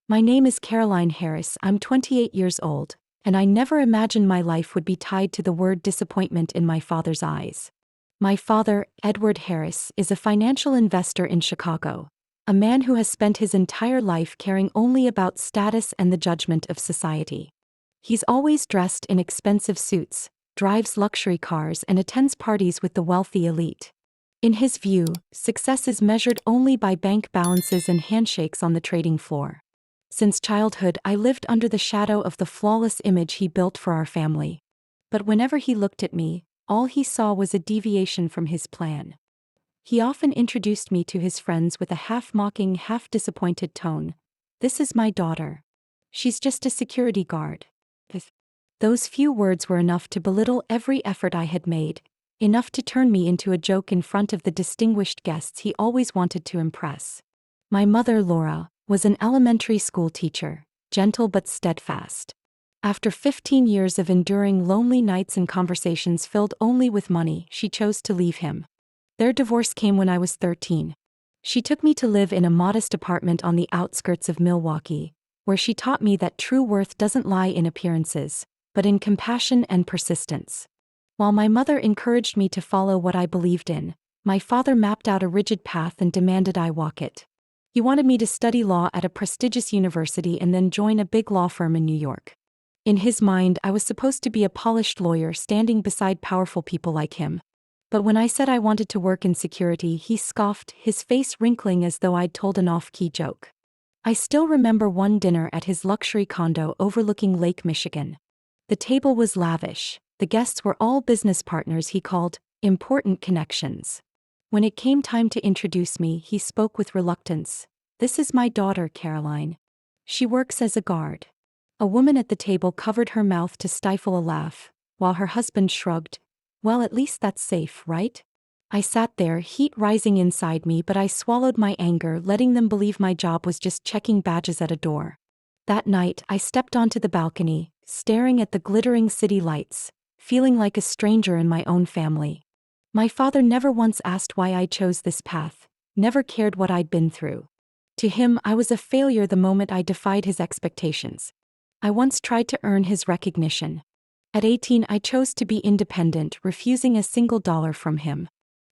My name is Caroline Harris, I'm 28 years old, and I never imagined my life would be tied to the word disappointment in my father's eyes. My father, Edward Harris, is a financial investor in Chicago, a man who has spent his entire life caring only about status and the judgment of society. He's always dressed in expensive suits, drives luxury cars, and attends parties with the wealthy elite. In his view, success is measured only by bank balances and handshakes on the trading floor. Since childhood, I lived under the shadow of the flawless image he built for our family. But whenever he looked at me, all he saw was a deviation from his plan. He often introduced me to his friends with a half-mocking, half-disappointed tone. "This is my daughter. She's just a security guard." Those few words were enough to belittle every effort I had made, enough to turn me into a joke in front of the distinguished guests he always wanted to impress. My mother, Laura, was an elementary school teacher, gentle but steadfast. After 15 years of enduring lonely nights and conversations filled only with money, she chose to leave him. Their divorce came when I was 13. She took me to live in a modest apartment on the outskirts of Milwaukee, where she taught me that true worth doesn't lie in appearances, but in compassion and persistence. While my mother encouraged me to follow what I believed in, my father mapped out a rigid path and demanded I walk it. He wanted me to study law at a prestigious university and then join a big law firm in New York. In his mind, I was supposed to be a polished lawyer standing beside powerful people like him. But when I said I wanted to work in security, he scoffed, his face wrinkling as though I'd told an off-key joke. I still remember one dinner at his luxury condo overlooking Lake Michigan. The table was lavish. The guests were all business partners he called important connections. When it came time to introduce me, he spoke with reluctance. "This is my daughter, Caroline. She works as a guard." A woman at the table covered her mouth to stifle a laugh, while her husband shrugged. "Well, at least that's safe, right?" I sat there, heat rising inside me, but I swallowed my anger, letting them believe my job was just checking badges at a door. That night, I stepped onto the balcony, staring at the glittering city lights, feeling like a stranger in my own family. My father never once asked why I chose this path, never cared what I'd been through. To him, I was a failure the moment I defied his expectations. I once tried to earn his recognition. At 18, I chose to be independent, refusing a single dollar from him.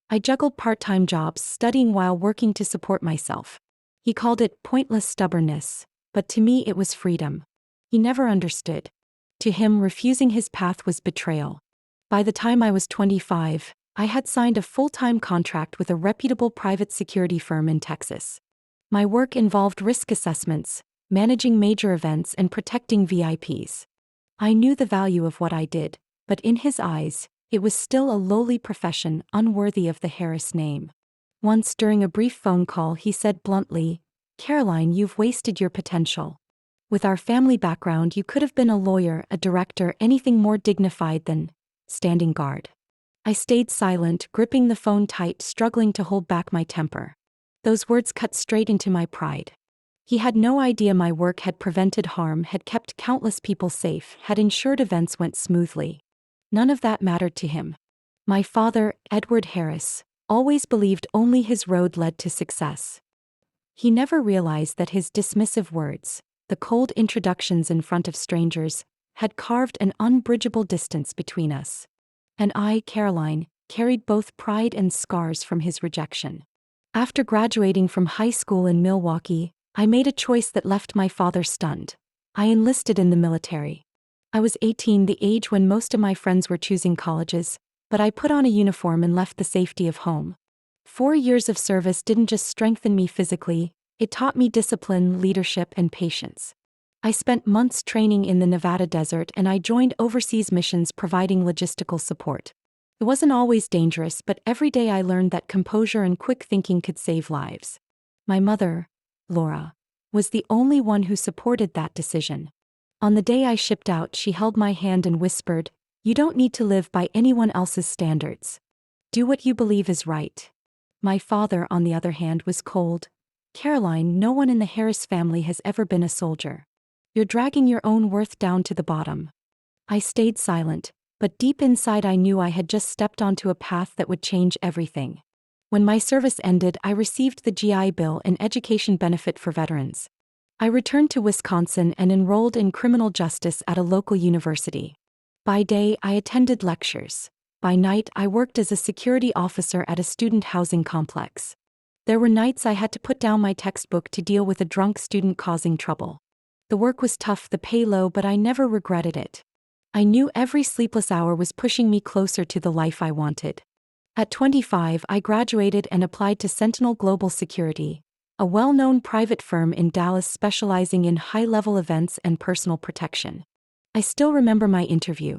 I juggled part-time jobs, studying while working to support myself. He called it pointless stubbornness, but to me it was freedom. He never understood. To him, refusing his path was betrayal. By the time I was 25, I had signed a full-time contract with a reputable private security firm in Texas. My work involved risk assessments, managing major events, and protecting VIPs. I knew the value of what I did, but in his eyes, it was still a lowly profession unworthy of the Harris name. Once during a brief phone call, he said bluntly, "Caroline, you've wasted your potential. With our family background, you could have been a lawyer, a director, anything more dignified than standing guard." I stayed silent, gripping the phone tight, struggling to hold back my temper. Those words cut straight into my pride. He had no idea my work had prevented harm, had kept countless people safe, had ensured events went smoothly. None of that mattered to him. My father, Edward Harris, always believed only his road led to success. He never realized that his dismissive words, the cold introductions in front of strangers, had carved an unbridgeable distance between us. And I, Caroline, carried both pride and scars from his rejection. After graduating from high school in Milwaukee, I made a choice that left my father stunned. I enlisted in the military. I was 18, the age when most of my friends were choosing colleges, but I put on a uniform and left the safety of home. 4 years of service didn't just strengthen me physically, it taught me discipline, leadership, and patience. I spent months training in the Nevada desert, and I joined overseas missions providing logistical support. It wasn't always dangerous, but every day I learned that composure and quick thinking could save lives. My mother, Laura, was the only one who supported that decision. On the day I shipped out, she held my hand and whispered, "You don't need to live by anyone else's standards. Do what you believe is right." My father, on the other hand, was cold. "Caroline, no one in the Harris family has ever been a soldier. You're dragging your own worth down to the bottom." I stayed silent, but deep inside I knew I had just stepped onto a path that would change everything. When my service ended, I received the GI Bill, an education benefit for veterans. I returned to Wisconsin and enrolled in criminal justice at a local university. By day, I attended lectures. By night, I worked as a security officer at a student housing complex. There were nights I had to put down my textbook to deal with a drunk student causing trouble. The work was tough, the pay low, but I never regretted it. I knew every sleepless hour was pushing me closer to the life I wanted. At 25, I graduated and applied to Sentinel Global Security, a well-known private firm in Dallas specializing in high-level events and personal protection. I still remember my interview.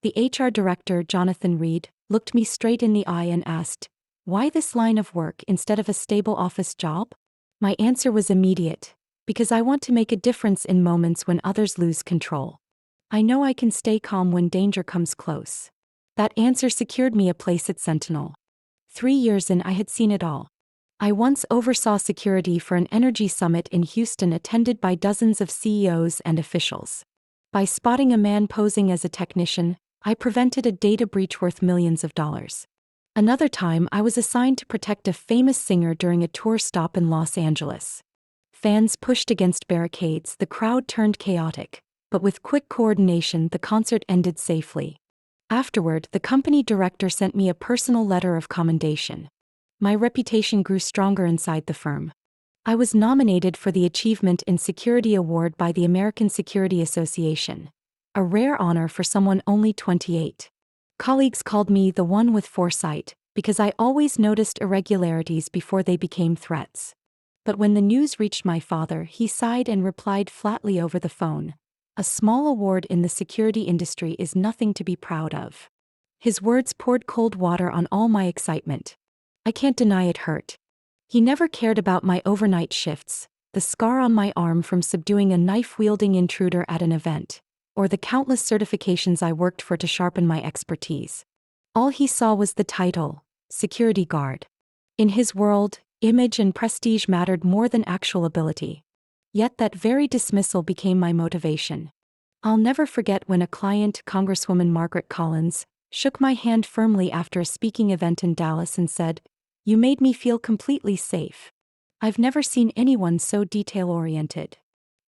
The HR director, Jonathan Reed, looked me straight in the eye and asked, "Why this line of work instead of a stable office job?" My answer was immediate: because I want to make a difference in moments when others lose control. I know I can stay calm when danger comes close. That answer secured me a place at Sentinel. 3 years in, I had seen it all. I once oversaw security for an energy summit in Houston attended by dozens of CEOs and officials. By spotting a man posing as a technician, I prevented a data breach worth millions of dollars. Another time, I was assigned to protect a famous singer during a tour stop in Los Angeles. Fans pushed against barricades, the crowd turned chaotic, but with quick coordination, the concert ended safely. Afterward, the company director sent me a personal letter of commendation. My reputation grew stronger inside the firm. I was nominated for the Achievement in Security Award by the American Security Association, a rare honor for someone only 28. Colleagues called me the one with foresight, because I always noticed irregularities before they became threats. But when the news reached my father, he sighed and replied flatly over the phone, "A small award in the security industry is nothing to be proud of." His words poured cold water on all my excitement. I can't deny it hurt. He never cared about my overnight shifts, the scar on my arm from subduing a knife-wielding intruder at an event, or the countless certifications I worked for to sharpen my expertise. All he saw was the title, security guard. In his world, image and prestige mattered more than actual ability. Yet that very dismissal became my motivation. I'll never forget when a client, Congresswoman Margaret Collins, shook my hand firmly after a speaking event in Dallas and said, "You made me feel completely safe. I've never seen anyone so detail-oriented."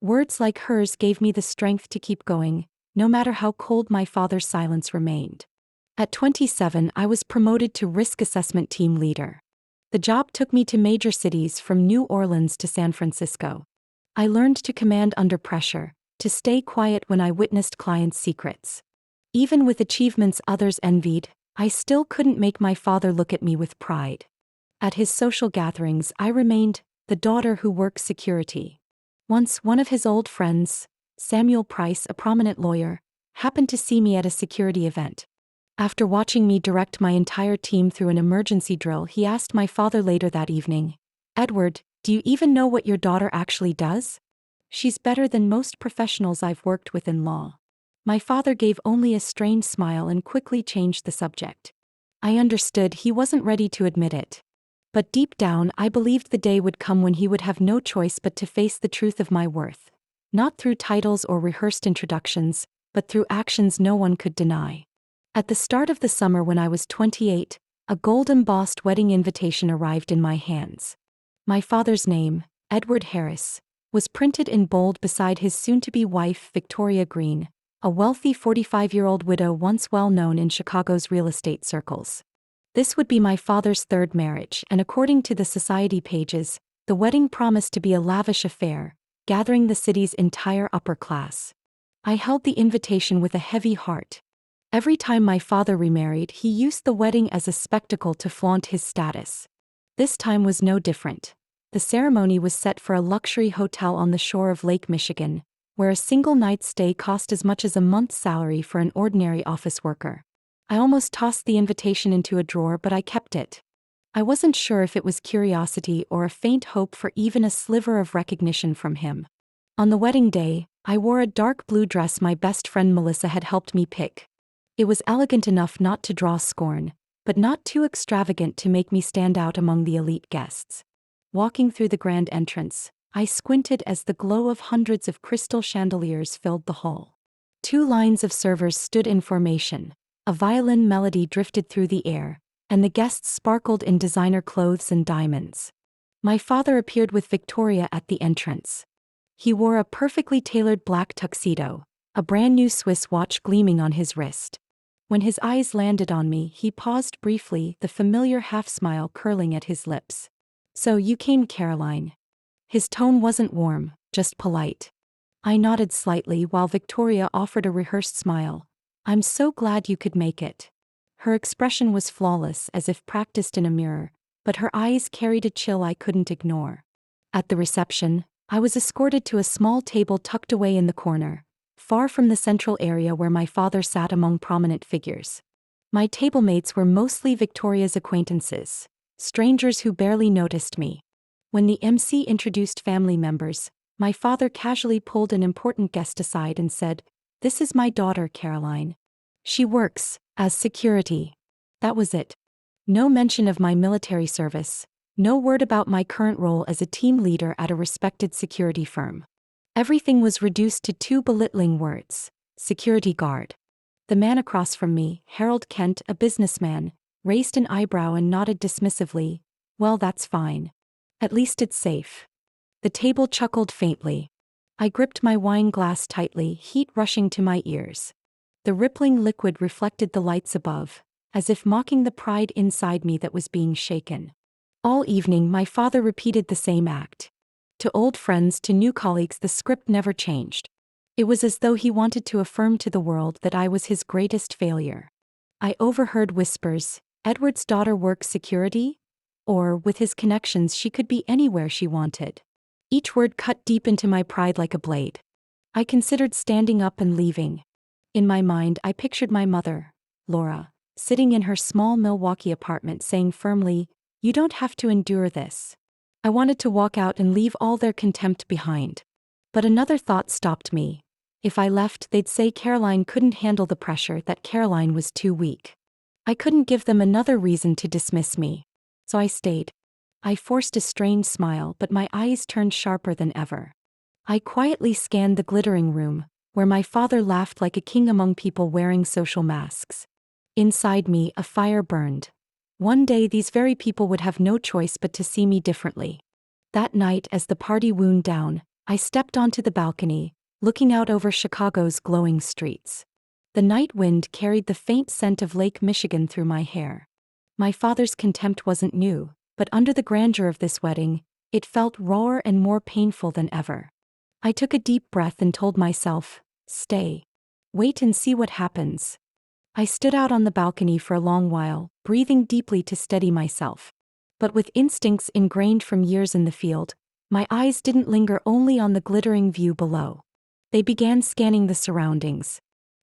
Words like hers gave me the strength to keep going, no matter how cold my father's silence remained. At 27, I was promoted to risk assessment team leader. The job took me to major cities from New Orleans to San Francisco. I learned to command under pressure, to stay quiet when I witnessed clients' secrets. Even with achievements others envied, I still couldn't make my father look at me with pride. At his social gatherings, I remained the daughter who works security. Once, one of his old friends, Samuel Price, a prominent lawyer, happened to see me at a security event. After watching me direct my entire team through an emergency drill, he asked my father later that evening, "Edward, do you even know what your daughter actually does? She's better than most professionals I've worked with in law." My father gave only a strained smile and quickly changed the subject. I understood he wasn't ready to admit it. But deep down, I believed the day would come when he would have no choice but to face the truth of my worth. Not through titles or rehearsed introductions, but through actions no one could deny. At the start of the summer when I was 28, a gold-embossed wedding invitation arrived in my hands. My father's name, Edward Harris, was printed in bold beside his soon-to-be wife, Victoria Green, a wealthy 45-year-old widow once well known in Chicago's real estate circles. This would be my father's third marriage, and according to the society pages, the wedding promised to be a lavish affair, gathering the city's entire upper class. I held the invitation with a heavy heart. Every time my father remarried, he used the wedding as a spectacle to flaunt his status. This time was no different. The ceremony was set for a luxury hotel on the shore of Lake Michigan, where a single night's stay cost as much as a month's salary for an ordinary office worker. I almost tossed the invitation into a drawer, but I kept it. I wasn't sure if it was curiosity or a faint hope for even a sliver of recognition from him. On the wedding day, I wore a dark blue dress my best friend Melissa had helped me pick. It was elegant enough not to draw scorn, but not too extravagant to make me stand out among the elite guests. Walking through the grand entrance, I squinted as the glow of hundreds of crystal chandeliers filled the hall. 2 lines of servers stood in formation, a violin melody drifted through the air, and the guests sparkled in designer clothes and diamonds. My father appeared with Victoria at the entrance. He wore a perfectly tailored black tuxedo, a brand new Swiss watch gleaming on his wrist. When his eyes landed on me, he paused briefly, the familiar half-smile curling at his lips. "So you came, Caroline." His tone wasn't warm, just polite. I nodded slightly while Victoria offered a rehearsed smile. "I'm so glad you could make it." Her expression was flawless, as if practiced in a mirror, but her eyes carried a chill I couldn't ignore. At the reception, I was escorted to a small table tucked away in the corner, far from the central area where my father sat among prominent figures. My table mates were mostly Victoria's acquaintances, strangers who barely noticed me. When the MC introduced family members, my father casually pulled an important guest aside and said, "This is my daughter, Caroline. She works as security." That was it. No mention of my military service, no word about my current role as a team leader at a respected security firm. Everything was reduced to two belittling words: security guard. The man across from me, Harold Kent, a businessman, raised an eyebrow and nodded dismissively. "Well, that's fine. At least it's safe." The table chuckled faintly. I gripped my wine glass tightly, heat rushing to my ears. The rippling liquid reflected the lights above, as if mocking the pride inside me that was being shaken. All evening my father repeated the same act. To old friends, to new colleagues, the script never changed. It was as though he wanted to affirm to the world that I was his greatest failure. I overheard whispers: "Edward's daughter works security?" Or, "With his connections she could be anywhere she wanted." Each word cut deep into my pride like a blade. I considered standing up and leaving. In my mind I pictured my mother, Laura, sitting in her small Milwaukee apartment saying firmly, "You don't have to endure this." I wanted to walk out and leave all their contempt behind. But another thought stopped me. If I left, they'd say Caroline couldn't handle the pressure, that Caroline was too weak. I couldn't give them another reason to dismiss me. So I stayed. I forced a strained smile, but my eyes turned sharper than ever. I quietly scanned the glittering room, where my father laughed like a king among people wearing social masks. Inside me, a fire burned. One day these very people would have no choice but to see me differently. That night, as the party wound down, I stepped onto the balcony, looking out over Chicago's glowing streets. The night wind carried the faint scent of Lake Michigan through my hair. My father's contempt wasn't new, but under the grandeur of this wedding, it felt rawer and more painful than ever. I took a deep breath and told myself, "Stay. Wait and see what happens." I stood out on the balcony for a long while, breathing deeply to steady myself. But with instincts ingrained from years in the field, my eyes didn't linger only on the glittering view below. They began scanning the surroundings.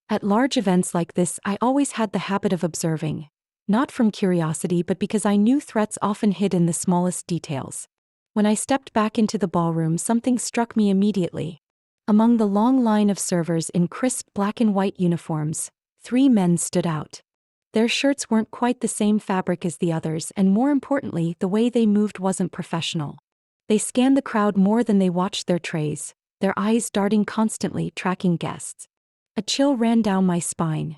At large events like this, I always had the habit of observing, not from curiosity but because I knew threats often hid in the smallest details. When I stepped back into the ballroom, something struck me immediately. Among the long line of servers in crisp black and white uniforms, 3 men stood out. Their shirts weren't quite the same fabric as the others, and more importantly, the way they moved wasn't professional. They scanned the crowd more than they watched their trays, their eyes darting constantly, tracking guests. A chill ran down my spine.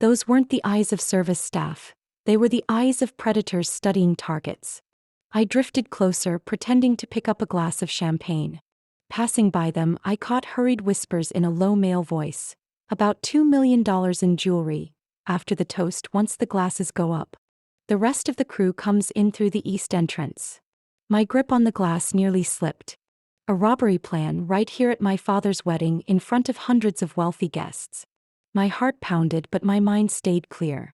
Those weren't the eyes of service staff. They were the eyes of predators studying targets. I drifted closer, pretending to pick up a glass of champagne. Passing by them, I caught hurried whispers in a low male voice. "About $2 million in jewelry. After the toast, once the glasses go up. The rest of the crew comes in through the east entrance." My grip on the glass nearly slipped. A robbery plan right here at my father's wedding in front of hundreds of wealthy guests. My heart pounded, but my mind stayed clear.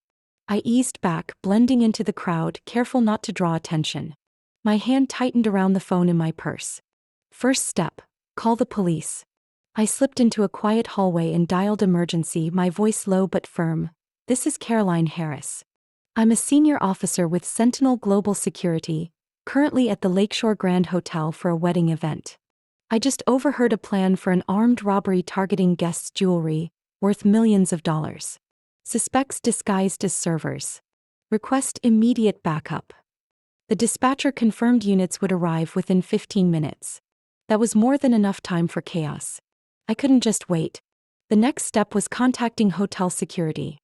I eased back, blending into the crowd, careful not to draw attention. My hand tightened around the phone in my purse. First step: call the police. I slipped into a quiet hallway and dialed emergency, my voice low but firm. "This is Caroline Harris. I'm a senior officer with Sentinel Global Security, currently at the Lakeshore Grand Hotel for a wedding event. I just overheard a plan for an armed robbery targeting guests' jewelry, worth millions of dollars. Suspects disguised as servers. Request immediate backup." The dispatcher confirmed units would arrive within 15 minutes. That was more than enough time for chaos. I couldn't just wait. The next step was contacting hotel security.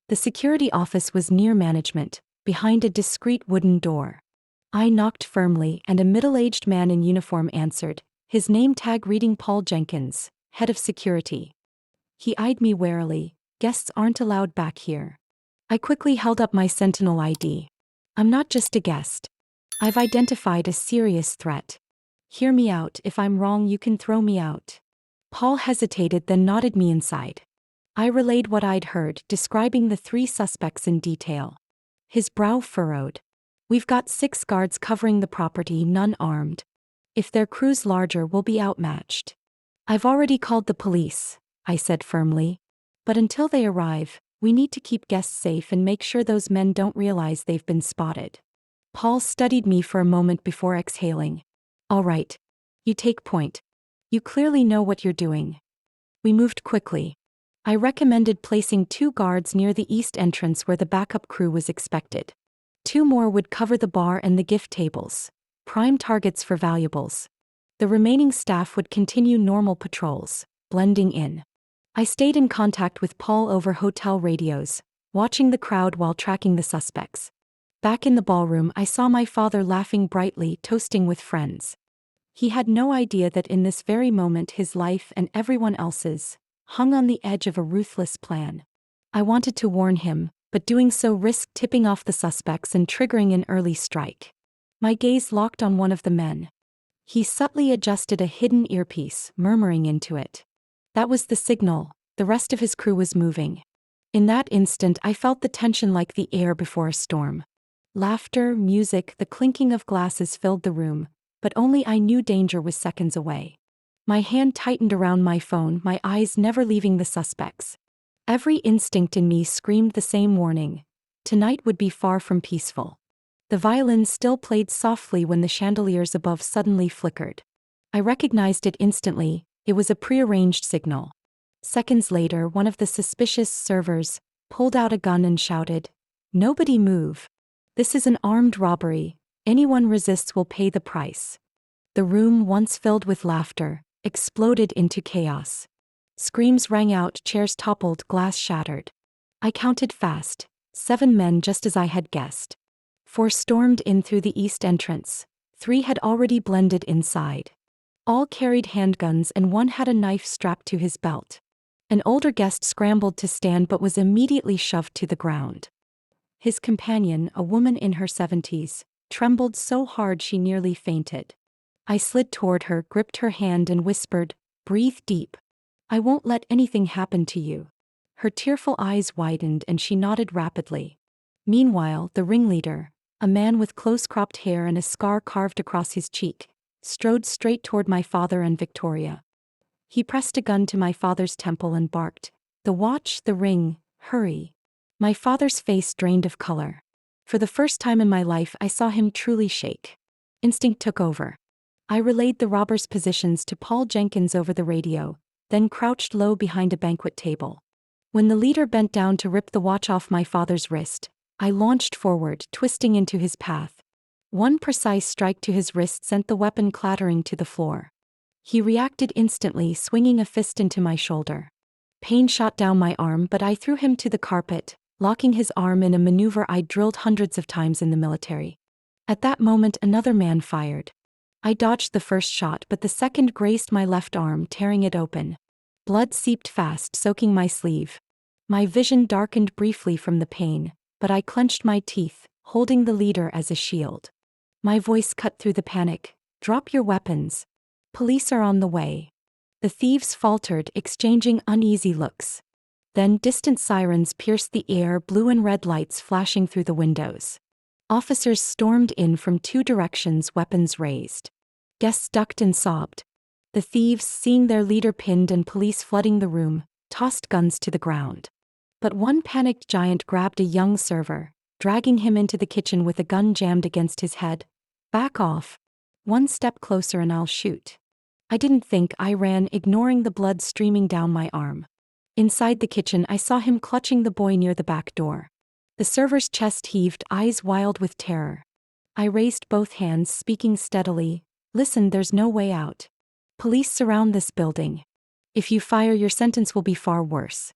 The security office was near management, behind a discreet wooden door. I knocked firmly, and a middle-aged man in uniform answered, His name tag reading Paul Jenkins, head of security. He eyed me warily. Guests aren't allowed back here. I quickly held up my Sentinel ID. I'm not just a guest. I've identified a serious threat. Hear me out. If I'm wrong, you can throw me out. Paul hesitated, then nodded me inside. I relayed what I'd heard, describing the 3 suspects in detail. His brow furrowed. We've got 6 guards covering the property, none armed. If their crew's larger, we'll be outmatched. I've already called the police, I said firmly. But until they arrive, we need to keep guests safe and make sure those men don't realize they've been spotted. Paul studied me for a moment before exhaling. All right. You take point. You clearly know what you're doing. We moved quickly. I recommended placing 2 guards near the east entrance where the backup crew was expected. 2 more would cover the bar and the gift tables, prime targets for valuables. The remaining staff would continue normal patrols, blending in. I stayed in contact with Paul over hotel radios, watching the crowd while tracking the suspects. Back in the ballroom, I saw my father laughing brightly, toasting with friends. He had no idea that in this very moment his life and everyone else's hung on the edge of a ruthless plan. I wanted to warn him, but doing so risked tipping off the suspects and triggering an early strike. My gaze locked on one of the men. He subtly adjusted a hidden earpiece, murmuring into it. That was the signal. The rest of his crew was moving. In that instant, I felt the tension like the air before a storm. Laughter, music, the clinking of glasses filled the room, but only I knew danger was seconds away. My hand tightened around my phone, my eyes never leaving the suspects. Every instinct in me screamed the same warning. Tonight would be far from peaceful. The violin still played softly when the chandeliers above suddenly flickered. I recognized it instantly. It was a prearranged signal. Seconds later, one of the suspicious servers pulled out a gun and shouted, "Nobody move. This is an armed robbery. Anyone resists will pay the price." The room, once filled with laughter, exploded into chaos. Screams rang out, chairs toppled, glass shattered. I counted fast. 7 men, just as I had guessed. 4 stormed in through the east entrance. 3 had already blended inside. All carried handguns and 1 had a knife strapped to his belt. An older guest scrambled to stand but was immediately shoved to the ground. His companion, a woman in her 70s, trembled so hard she nearly fainted. I slid toward her, gripped her hand and whispered, "Breathe deep. I won't let anything happen to you." Her tearful eyes widened and she nodded rapidly. Meanwhile, the ringleader, a man with close-cropped hair and a scar carved across his cheek, strode straight toward my father and Victoria. He pressed a gun to my father's temple and barked, "The watch, the ring, hurry." My father's face drained of color. For the first time in my life, I saw him truly shake. Instinct took over. I relayed the robbers' positions to Paul Jenkins over the radio, then crouched low behind a banquet table. When the leader bent down to rip the watch off my father's wrist, I launched forward, twisting into his path. 1 precise strike to his wrist sent the weapon clattering to the floor. He reacted instantly, swinging a fist into my shoulder. Pain shot down my arm, but I threw him to the carpet, locking his arm in a maneuver I'd drilled hundreds of times in the military. At that moment, another man fired. I dodged the first shot, but the second grazed my left arm, tearing it open. Blood seeped fast, soaking my sleeve. My vision darkened briefly from the pain, but I clenched my teeth, holding the leader as a shield. My voice cut through the panic. "Drop your weapons. Police are on the way." The thieves faltered, exchanging uneasy looks. Then distant sirens pierced the air, blue and red lights flashing through the windows. Officers stormed in from 2 directions, weapons raised. Guests ducked and sobbed. The thieves, seeing their leader pinned and police flooding the room, tossed guns to the ground. But one panicked giant grabbed a young server, dragging him into the kitchen with a gun jammed against his head. "Back off. 1 step closer and I'll shoot." I didn't think, I ran, ignoring the blood streaming down my arm. Inside the kitchen, I saw him clutching the boy near the back door. The server's chest heaved, eyes wild with terror. I raised both hands, speaking steadily, "Listen, there's no way out. Police surround this building. If you fire, your sentence will be far worse.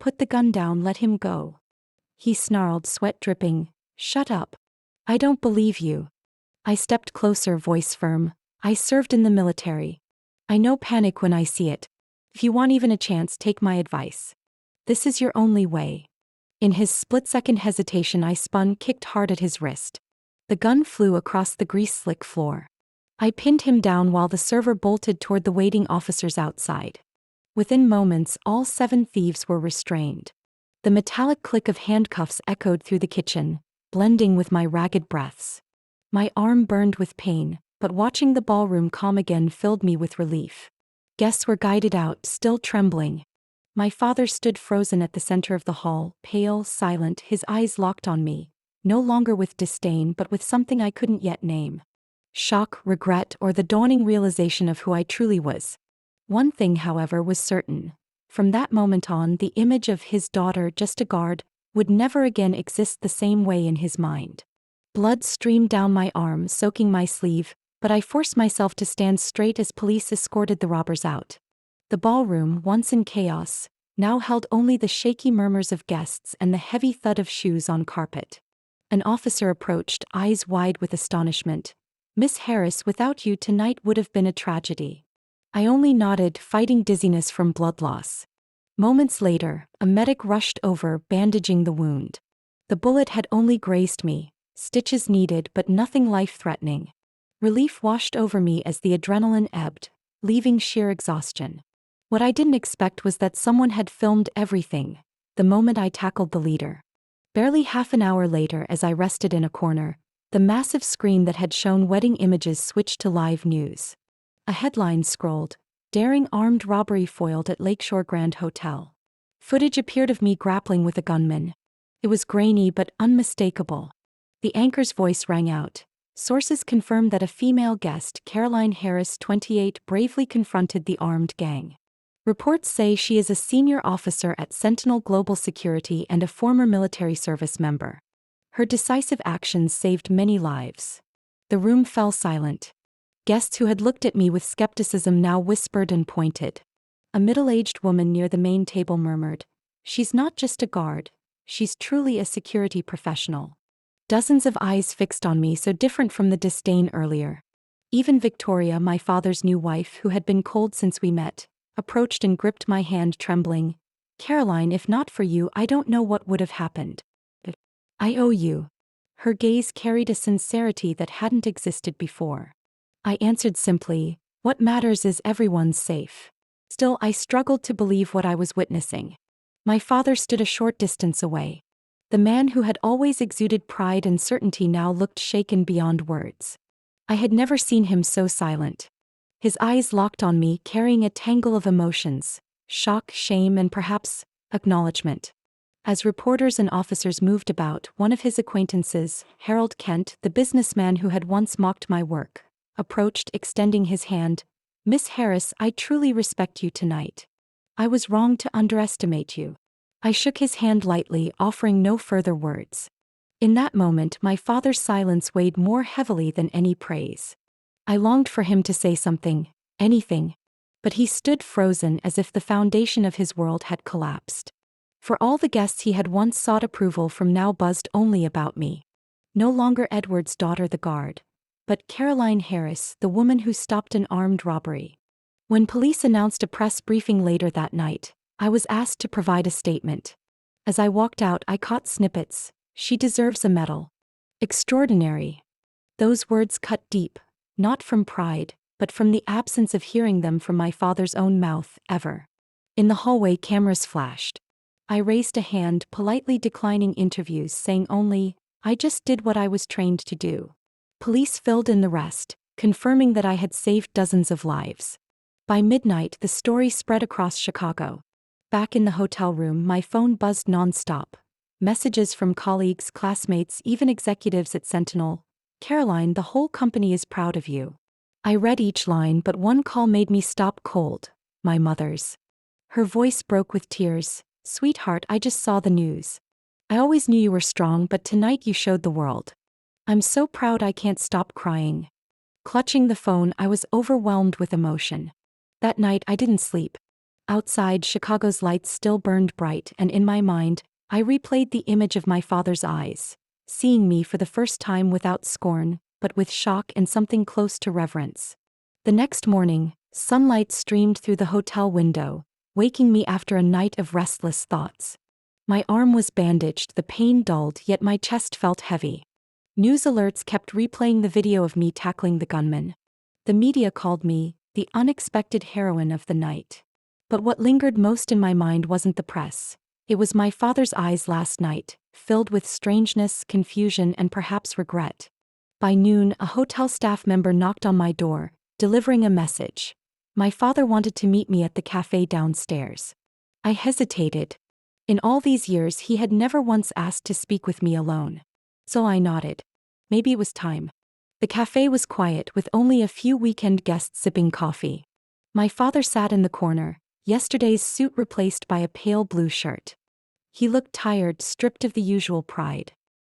Put the gun down, let him go." He snarled, sweat dripping, "Shut up. I don't believe you." I stepped closer, voice firm. "I served in the military. I know panic when I see it. If you want even a chance, take my advice. This is your only way. In his split-second hesitation, I spun, kicked hard at his wrist. The gun flew across the grease-slick floor. I pinned him down while the server bolted toward the waiting officers outside. Within moments, all 7 thieves were restrained. The metallic click of handcuffs echoed through the kitchen, blending with my ragged breaths. My arm burned with pain, but watching the ballroom calm again filled me with relief. Guests were guided out, still trembling. My father stood frozen at the center of the hall, pale, silent, his eyes locked on me, no longer with disdain but with something I couldn't yet name. Shock, regret, or the dawning realization of who I truly was. One thing, however, was certain. From that moment on, the image of his daughter, just a guard, would never again exist the same way in his mind. Blood streamed down my arm, soaking my sleeve, but I forced myself to stand straight as police escorted the robbers out. The ballroom, once in chaos, now held only the shaky murmurs of guests and the heavy thud of shoes on carpet. An officer approached, eyes wide with astonishment. "Miss Harris, without you tonight would have been a tragedy." I only nodded, fighting dizziness from blood loss. Moments later, a medic rushed over, bandaging the wound. The bullet had only grazed me, stitches needed but nothing life-threatening. Relief washed over me as the adrenaline ebbed, leaving sheer exhaustion. What I didn't expect was that someone had filmed everything, the moment I tackled the leader. Barely half an hour later, as I rested in a corner, the massive screen that had shown wedding images switched to live news. A headline scrolled, "Daring armed robbery foiled at Lakeshore Grand Hotel." Footage appeared of me grappling with a gunman. It was grainy but unmistakable. The anchor's voice rang out. Sources confirmed that a female guest, Caroline Harris, 28, bravely confronted the armed gang. Reports say she is a senior officer at Sentinel Global Security and a former military service member. Her decisive actions saved many lives. The room fell silent. Guests who had looked at me with skepticism now whispered and pointed. A middle-aged woman near the main table murmured, "She's not just a guard, she's truly a security professional." Dozens of eyes fixed on me, so different from the disdain earlier. Even Victoria, my father's new wife, who had been cold since we met, approached and gripped my hand, trembling. "Caroline, if not for you, I don't know what would have happened." "I owe you." Her gaze carried a sincerity that hadn't existed before. I answered simply, "What matters is everyone's safe." Still, I struggled to believe what I was witnessing. My father stood a short distance away. The man who had always exuded pride and certainty now looked shaken beyond words. I had never seen him so silent. His eyes locked on me, carrying a tangle of emotions: shock, shame, and perhaps acknowledgement. As reporters and officers moved about, one of his acquaintances, Harold Kent, the businessman who had once mocked my work, approached, extending his hand. "Miss Harris, I truly respect you tonight. I was wrong to underestimate you." I shook his hand lightly, offering no further words. In that moment, my father's silence weighed more heavily than any praise. I longed for him to say something, anything. But he stood frozen, as if the foundation of his world had collapsed. For all the guests he had once sought approval from now buzzed only about me. No longer Edward's daughter, the guard, but Caroline Harris, the woman who stopped an armed robbery. When police announced a press briefing later that night, I was asked to provide a statement. As I walked out, I caught snippets. "She deserves a medal." "Extraordinary." Those words cut deep, not from pride, but from the absence of hearing them from my father's own mouth, ever. In the hallway, cameras flashed. I raised a hand, politely declining interviews, saying only, "I just did what I was trained to do." Police filled in the rest, confirming that I had saved dozens of lives. By midnight, the story spread across Chicago. Back in the hotel room, my phone buzzed non-stop. Messages from colleagues, classmates, even executives at Sentinel. "Caroline, the whole company is proud of you." I read each line, but one call made me stop cold. My mother's. Her voice broke with tears. "Sweetheart, I just saw the news. I always knew you were strong, but tonight you showed the world. I'm so proud I can't stop crying." Clutching the phone, I was overwhelmed with emotion. That night I didn't sleep. Outside, Chicago's lights still burned bright, and in my mind, I replayed the image of my father's eyes, seeing me for the first time without scorn, but with shock and something close to reverence. The next morning, Sunlight streamed through the hotel window, waking me after a night of restless thoughts. My arm was bandaged, the pain dulled, yet my chest felt heavy. News alerts kept replaying the video of me tackling the gunman. The media called me the unexpected heroine of the night. But what lingered most in my mind wasn't the press. It was my father's eyes last night, filled with strangeness, confusion, and perhaps regret. By noon, a hotel staff member knocked on my door, delivering a message. My father wanted to meet me at the cafe downstairs. I hesitated. In all these years, he had never once asked to speak with me alone. So I nodded. Maybe it was time. The cafe was quiet, with only a few weekend guests sipping coffee. My father sat in the corner, yesterday's suit replaced by a pale blue shirt. He looked tired, stripped of the usual pride.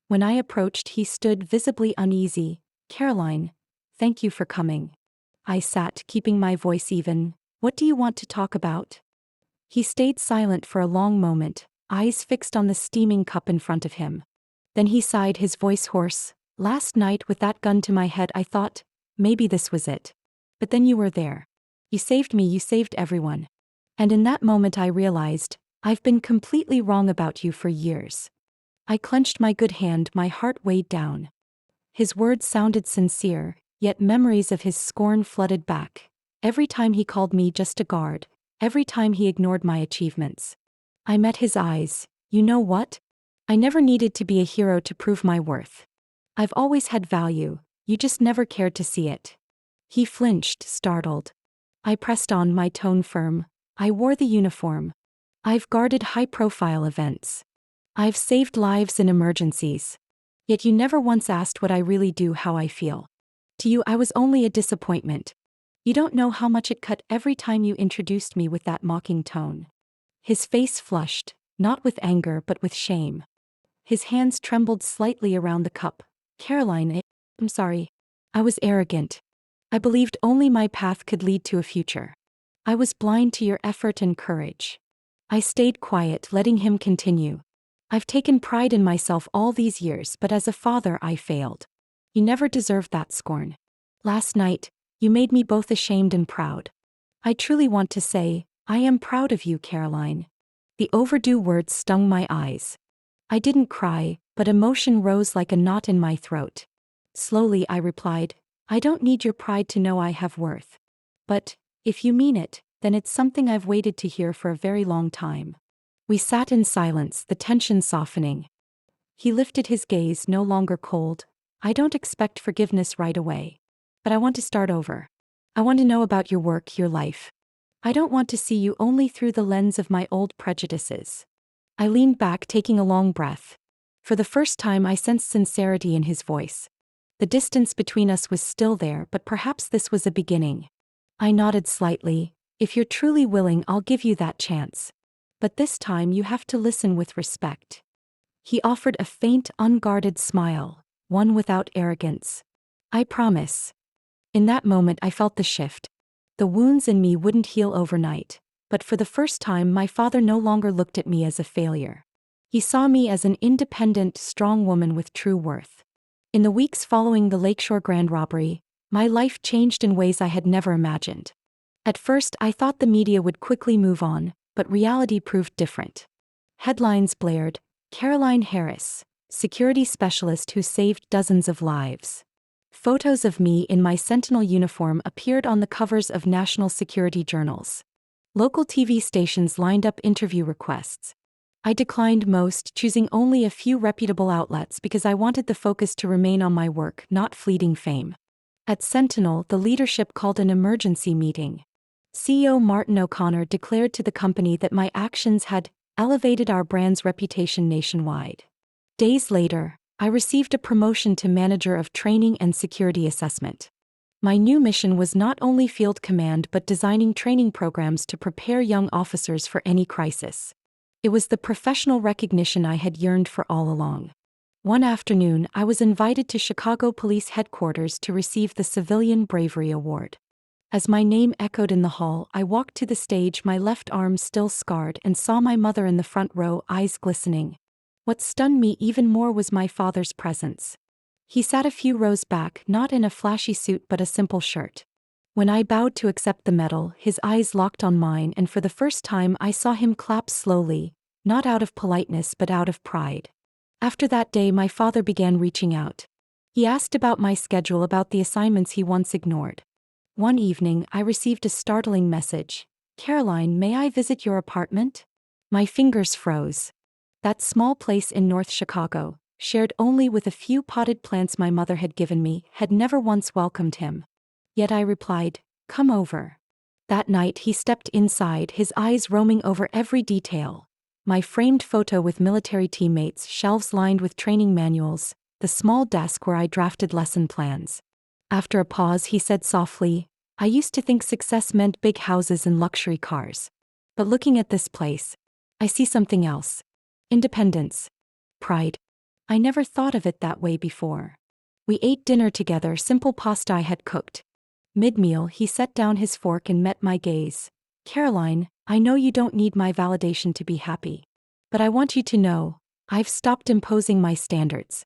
When I approached, he stood visibly uneasy. "Caroline, thank you for coming." I sat, keeping my voice even. "What do you want to talk about?" He stayed silent for a long moment, eyes fixed on the steaming cup in front of him. Then he sighed, his voice hoarse. "Last night, with that gun to my head, I thought, maybe this was it. But then you were there. You saved me, you saved everyone. And in that moment I realized, I've been completely wrong about you for years." I clenched my good hand, my heart weighed down. His words sounded sincere, yet memories of his scorn flooded back. Every time he called me just a guard, every time he ignored my achievements. I met his eyes. "You know what? I never needed to be a hero to prove my worth. I've always had value, you just never cared to see it." He flinched, startled. I pressed on, my tone firm. "I wore the uniform. I've guarded high-profile events. I've saved lives in emergencies. Yet you never once asked what I really do, how I feel. To you, I was only a disappointment. You don't know how much it cut every time you introduced me with that mocking tone." His face flushed, not with anger but with shame. His hands trembled slightly around the cup. "Caroline, I'm sorry. I was arrogant. I believed only my path could lead to a future. I was blind to your effort and courage." I stayed quiet, letting him continue. "I've taken pride in myself all these years, but as a father I failed. You never deserved that scorn. Last night, you made me both ashamed and proud. I truly want to say, I am proud of you, Caroline." The overdue words stung my eyes. I didn't cry, but emotion rose like a knot in my throat. Slowly I replied, "I don't need your pride to know I have worth. But, if you mean it, then it's something I've waited to hear for a very long time." We sat in silence, the tension softening. He lifted his gaze, no longer cold. "I don't expect forgiveness right away. But I want to start over. I want to know about your work, your life. I don't want to see you only through the lens of my old prejudices." I leaned back, taking a long breath. For the first time I sensed sincerity in his voice. The distance between us was still there, but perhaps this was a beginning. I nodded slightly. "If you're truly willing, I'll give you that chance. But this time you have to listen with respect." He offered a faint, unguarded smile, one without arrogance. "I promise." In that moment I felt the shift. The wounds in me wouldn't heal overnight, but for the first time my father no longer looked at me as a failure. He saw me as an independent, strong woman with true worth. In the weeks following the Lakeshore grand robbery, my life changed in ways I had never imagined. At first I thought the media would quickly move on, but reality proved different. Headlines blared, "Caroline Harris, security specialist who saved dozens of lives." Photos of me in my Sentinel uniform appeared on the covers of national security journals. Local TV stations lined up interview requests. I declined most, choosing only a few reputable outlets because I wanted the focus to remain on my work, not fleeting fame. At Sentinel, the leadership called an emergency meeting. CEO Martin O'Connor declared to the company that my actions had elevated our brand's reputation nationwide. Days later, I received a promotion to manager of training and security assessment. My new mission was not only field command but designing training programs to prepare young officers for any crisis. It was the professional recognition I had yearned for all along. One afternoon, I was invited to Chicago Police Headquarters to receive the Civilian Bravery Award. As my name echoed in the hall, I walked to the stage, my left arm still scarred, and saw my mother in the front row, eyes glistening. What stunned me even more was my father's presence. He sat a few rows back, not in a flashy suit but a simple shirt. When I bowed to accept the medal, his eyes locked on mine, and for the first time I saw him clap slowly, not out of politeness but out of pride. After that day, my father began reaching out. He asked about my schedule, about the assignments he once ignored. One evening, I received a startling message. "Caroline, may I visit your apartment?" My fingers froze. That small place in North Chicago, shared only with a few potted plants my mother had given me, had never once welcomed him. Yet I replied, "Come over." That night he stepped inside, his eyes roaming over every detail. My framed photo with military teammates, shelves lined with training manuals, the small desk where I drafted lesson plans. After a pause, he said softly, "I used to think success meant big houses and luxury cars. But looking at this place, I see something else. Independence. Pride. I never thought of it that way before." We ate dinner together, simple pasta I had cooked. Mid-meal, he set down his fork and met my gaze. "Caroline, I know you don't need my validation to be happy. But I want you to know, I've stopped imposing my standards.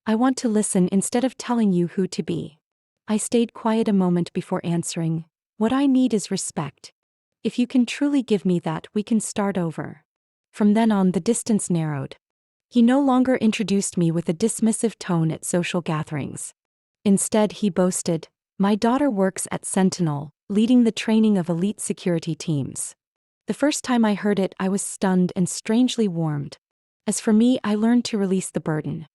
I want to listen instead of telling you who to be." I stayed quiet a moment before answering, "What I need is respect. If you can truly give me that, we can start over." From then on, the distance narrowed. He no longer introduced me with a dismissive tone at social gatherings. Instead, he boasted, "My daughter works at Sentinel, leading the training of elite security teams." The first time I heard it, I was stunned and strangely warmed. As for me, I learned to release the burden.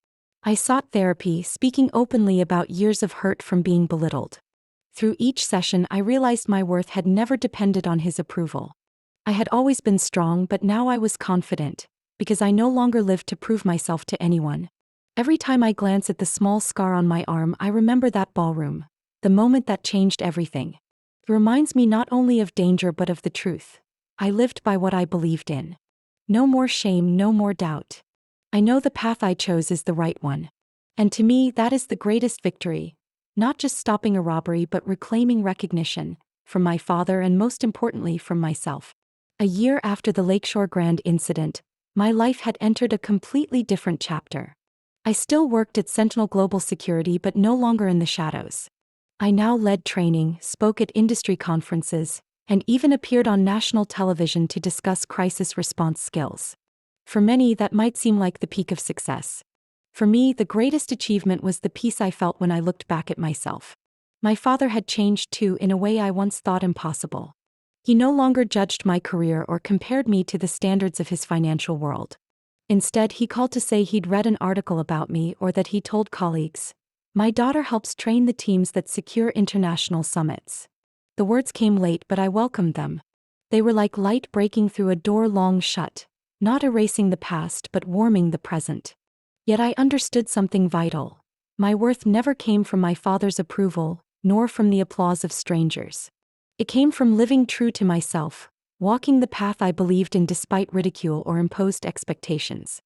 I sought therapy, speaking openly about years of hurt from being belittled. Through each session, I realized my worth had never depended on his approval. I had always been strong, but now I was confident, because I no longer lived to prove myself to anyone. Every time I glance at the small scar on my arm, I remember that ballroom, the moment that changed everything. It reminds me not only of danger but of the truth. I lived by what I believed in. No more shame, no more doubt. I know the path I chose is the right one. And to me, that is the greatest victory. Not just stopping a robbery, but reclaiming recognition, from my father and most importantly from myself. A year after the Lakeshore Grand incident, my life had entered a completely different chapter. I still worked at Sentinel Global Security, but no longer in the shadows. I now led training, spoke at industry conferences, and even appeared on national television to discuss crisis response skills. For many, that might seem like the peak of success. For me, the greatest achievement was the peace I felt when I looked back at myself. My father had changed too, in a way I once thought impossible. He no longer judged my career or compared me to the standards of his financial world. Instead, he called to say he'd read an article about me, or that he told colleagues, "My daughter helps train the teams that secure international summits." The words came late, but I welcomed them. They were like light breaking through a door long shut, not erasing the past but warming the present. Yet I understood something vital. My worth never came from my father's approval, nor from the applause of strangers. It came from living true to myself, walking the path I believed in despite ridicule or imposed expectations.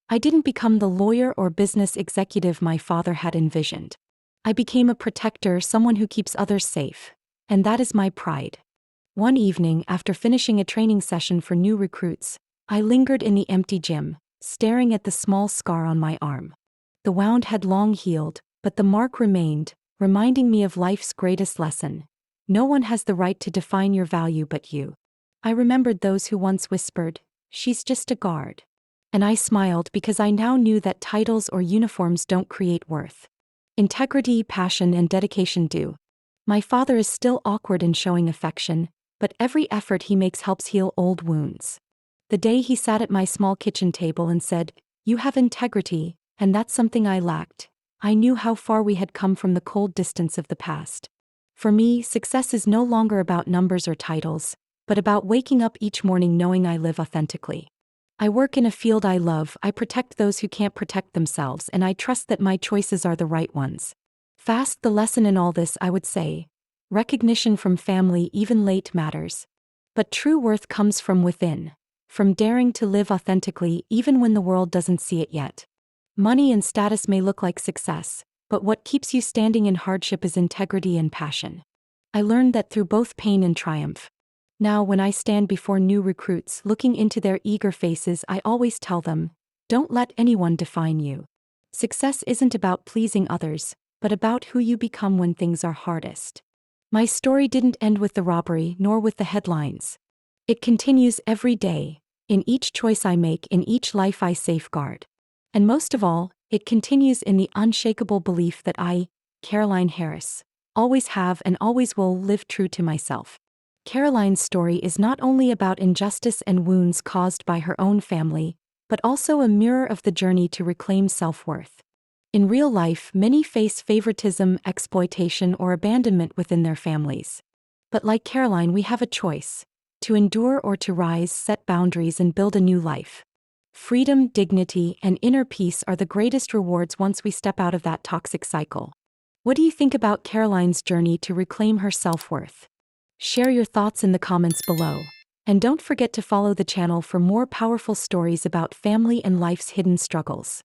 I didn't become the lawyer or business executive my father had envisioned. I became a protector, someone who keeps others safe. And that is my pride. One evening, after finishing a training session for new recruits, I lingered in the empty gym, staring at the small scar on my arm. The wound had long healed, but the mark remained, reminding me of life's greatest lesson. No one has the right to define your value but you. I remembered those who once whispered, "She's just a guard." And I smiled because I now knew that titles or uniforms don't create worth. Integrity, passion, and dedication do. My father is still awkward in showing affection, but every effort he makes helps heal old wounds. The day he sat at my small kitchen table and said, "You have integrity," and that's something I lacked, I knew how far we had come from the cold distance of the past. For me, success is no longer about numbers or titles, but about waking up each morning knowing I live authentically. I work in a field I love, I protect those who can't protect themselves, and I trust that my choices are the right ones. Fast, the lesson in all this, I would say. Recognition from family, even late, matters. But true worth comes from within. From daring to live authentically even when the world doesn't see it yet. Money and status may look like success, but what keeps you standing in hardship is integrity and passion. I learned that through both pain and triumph. Now, when I stand before new recruits, looking into their eager faces, I always tell them, don't let anyone define you. Success isn't about pleasing others, but about who you become when things are hardest. My story didn't end with the robbery nor with the headlines. It continues every day, in each choice I make, in each life I safeguard. And most of all, it continues in the unshakable belief that I, Caroline Harris, always have and always will live true to myself. Caroline's story is not only about injustice and wounds caused by her own family, but also a mirror of the journey to reclaim self-worth. In real life, many face favoritism, exploitation, or abandonment within their families. But like Caroline, we have a choice: to endure or to rise, set boundaries, and build a new life. Freedom, dignity, and inner peace are the greatest rewards once we step out of that toxic cycle. What do you think about Caroline's journey to reclaim her self-worth? Share your thoughts in the comments below. And don't forget to follow the channel for more powerful stories about family and life's hidden struggles.